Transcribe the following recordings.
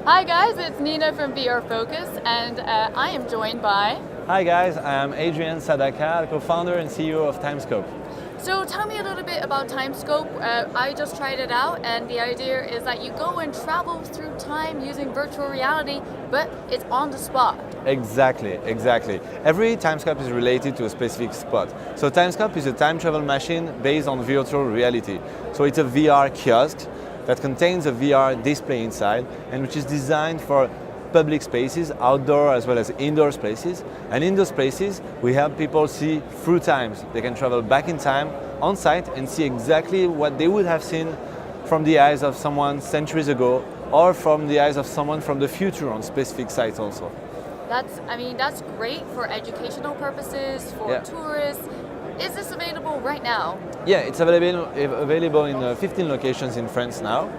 Hi guys, it's Nina from VRFocus, and I am joined by... Hi guys, I'm Adrien Sadaka, co-founder and CEO of Timescope. So tell me a little bit about Timescope. I just tried it out, and the idea is that you go and travel through time using virtual reality, but it's on the spot. Exactly. Every Timescope is related to a specific spot. So Timescope is a time travel machine based on virtual reality. So it's a VR kiosk that contains a VR display inside and which is designed for public spaces, outdoor as well as indoor spaces. And in those places, we help people see through times. They can travel back in time on site and see exactly what they would have seen from the eyes of someone centuries ago or from the eyes of someone from the future on specific sites also. That's great for educational purposes, for tourists. Is this available right now? Yeah, it's available in 15 locations in France now,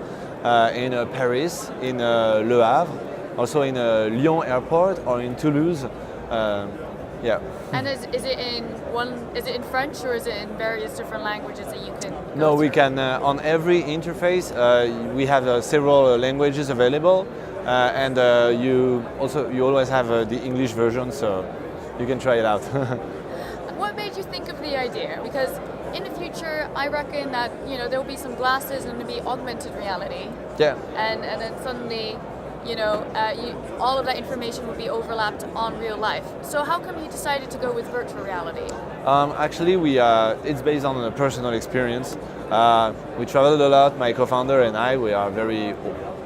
in Paris, in Le Havre, also in Lyon airport or in Toulouse. And is it in French or is it in various different languages that you can? No, we can on every interface. We have several languages available, and you always have the English version, so you can try it out. What made you think of the idea? Because in the future, I reckon that there will be some glasses and it'll be augmented reality. Yeah. And then suddenly, all of that information will be overlapped on real life. So how come you decided to go with virtual reality? Actually, it's based on a personal experience. We traveled a lot. My co-founder and I, we are very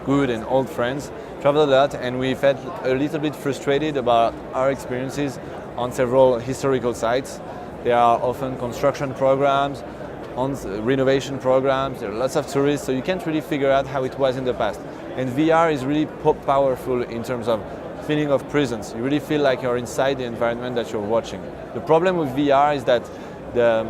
good and old friends. Traveled a lot, and we felt a little bit frustrated about our experiences on several historical sites. There are often construction programs, renovation programs, there are lots of tourists, so you can't really figure out how it was in the past. And VR is really powerful in terms of feeling of presence. You really feel like you're inside the environment that you're watching. The problem with VR is that the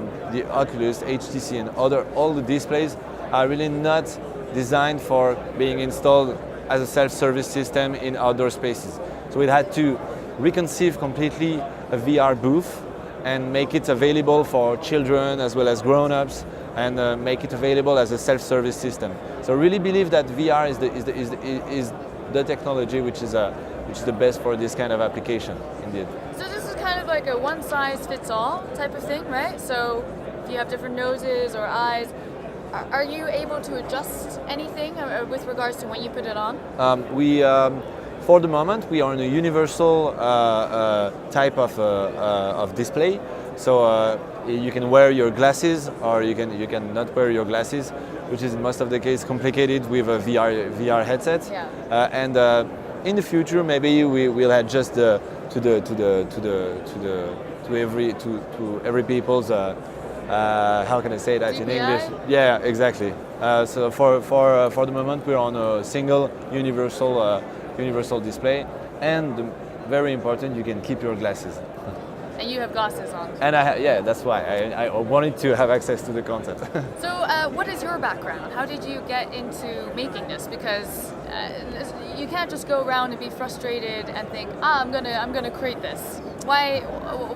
Oculus, HTC and all the displays are really not designed for being installed as a self-service system in outdoor spaces. So we had to reconceive completely a VR booth and make it available for children as well as grown-ups, and make it available as a self-service system. So I really believe that VR is the technology which is the best for this kind of application, indeed. So this is kind of like a one-size-fits-all type of thing, right? So if you have different noses or eyes, are you able to adjust anything with regards to when you put it on? For the moment, we are in a universal type of display. So you can wear your glasses, or you can not wear your glasses, which is most of the case complicated with a VR headset. Yeah. And in the future, maybe we will adjust to every people's. How can I say that in English? Yeah, exactly. So for the moment, we're on a single universal display, and very important, you can keep your glasses. And you have glasses on. And that's why I wanted to have access to the content. So what is your background? How did you get into making this? Because you can't just go around and be frustrated and think, I'm gonna create this. Why?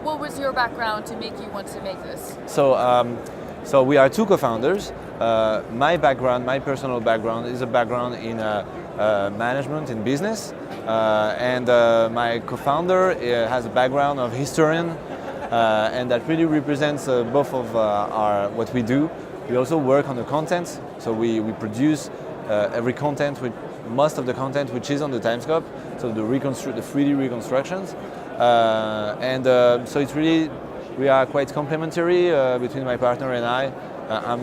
What was your background to make you want to make this? So we are two co-founders. My personal background is a background in management in business, and my co-founder has a background of historian, and that really represents both of what we do. We also work on the content, so we produce every content, most of the content which is on the Timescope, so the 3D reconstructions, so it's really, we are quite complementary between my partner and I. I'm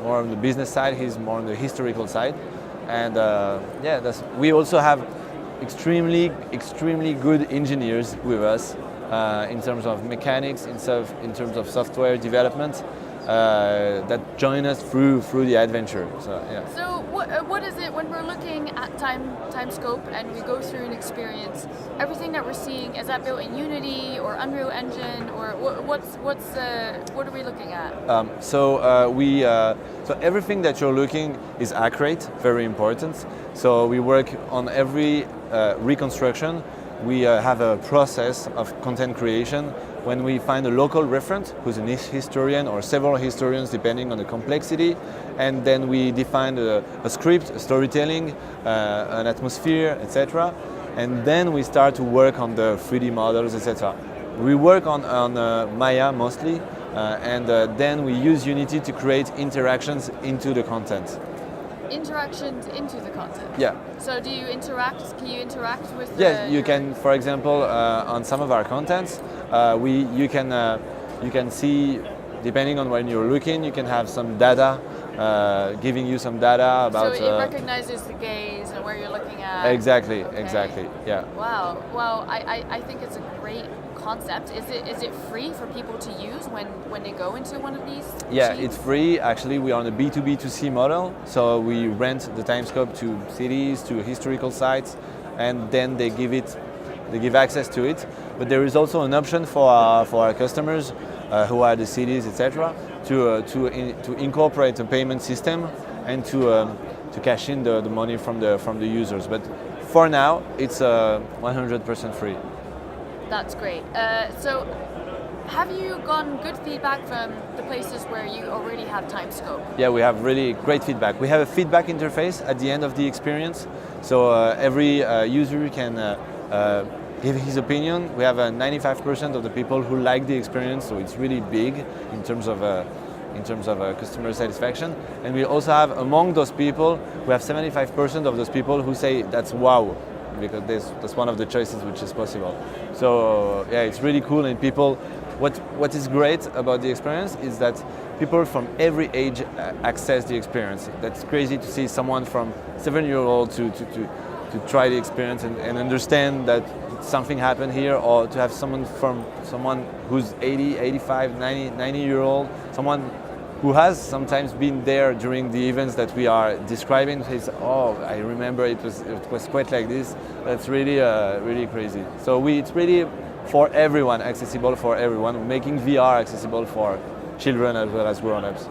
more on the business side, he's more on the historical side. And we also have extremely good engineers with us in terms of mechanics, in terms of software development, that join us through the adventure. So what is it when we're looking at Timescope and we go through an experience? Everything that we're seeing, is that built in Unity or Unreal Engine, or what are we looking at? So everything that you're looking is accurate, very important. So we work on every reconstruction we have a process of content creation when we find a local referent who's a historian or several historians depending on the complexity, and then we define a script, a storytelling, an atmosphere, etc. And then we start to work on the 3D models, etc. We work on Maya mostly, and then we use Unity to create interactions into the content. Interactions into the content? Yeah. So do you interact, can you interact with the... Yes, you can, for example, on some of our contents, you can see, depending on when you're looking, you can have some data, giving you some data about... So it recognizes the gaze and where you're looking at? Exactly, okay. Exactly, yeah. Wow, well, I think it's a great concept. Is it free for people to use when they go into one of these Yeah, machines? it's free. Actually, we are on a B2B2C model, so we rent the timescope to cities, to historical sites, and then they give access to it. But there is also an option for our customers who are the cities, etc., to incorporate a payment system and to cash in the money from the users. But for now, it's 100% free. That's great. So have you gotten good feedback from the places where you already have Timescope? Yeah, we have really great feedback. We have a feedback interface at the end of the experience, so every user can give his opinion. We have 95% of the people who like the experience, so it's really big in terms of customer satisfaction. And we also have, among those people, we have 75% of those people who say that's wow, because that's one of the choices which is possible. So yeah, it's really cool, and people, what is great about the experience is that people from every age access the experience. That's crazy to see someone from 7-year-old to try the experience and understand that something happened here, or to have someone who's 80, 85, 90-year-old, someone who has sometimes been there during the events that we are describing, says, oh, I remember it was quite like this. That's really really crazy. So it's really for everyone, accessible for everyone, making VR accessible for children as well as grown-ups.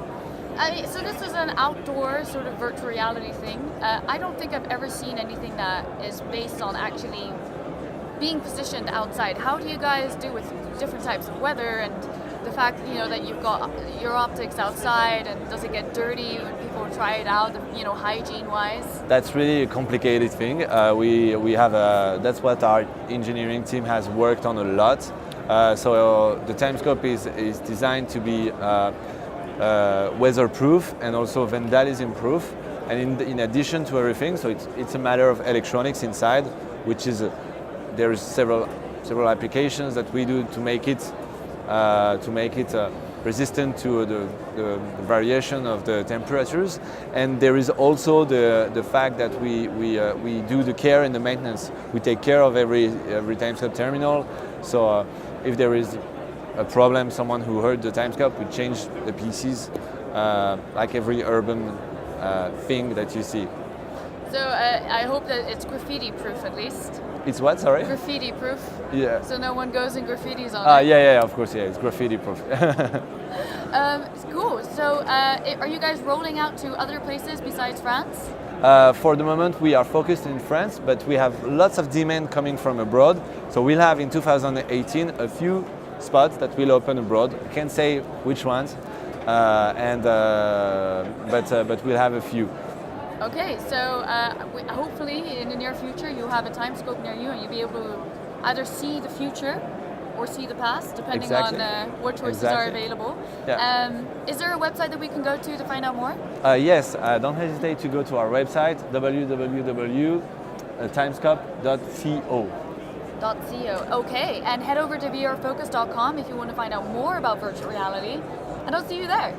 So this is an outdoor sort of virtual reality thing. I don't think I've ever seen anything that is based on actually being positioned outside. How do you guys do with different types of weather and the fact that you've got your optics outside, and does it get dirty when people try it out, hygiene-wise? That's really a complicated thing. We have that's what our engineering team has worked on a lot. So the Timescope is designed to be weatherproof and also vandalism-proof. And in addition to everything, so it's a matter of electronics inside, which is there is several applications that we do to make it resistant to the variation of the temperatures. And there is also the fact that we do the care and the maintenance. We take care of every Timescope terminal. So if there is a problem, someone who heard the Timescope, we change the pieces, like every urban thing that you see. So I hope that it's graffiti-proof at least. It's what, sorry? Graffiti-proof. Yeah. So no one goes and graffitis on it. Yeah, of course, yeah, it's graffiti-proof. Cool. So are you guys rolling out to other places besides France? For the moment, we are focused in France, but we have lots of demand coming from abroad. So we'll have in 2018 a few spots that will open abroad. I can't say which ones, but we'll have a few. Okay, so hopefully in the near future you'll have a Timescope near you and you'll be able to either see the future or see the past, depending on what choices are available. Yeah. Is there a website that we can go to find out more? Yes, don't hesitate to go to our website, www.timescope.co. Okay, and head over to VRFocus.com if you want to find out more about virtual reality, and I'll see you there.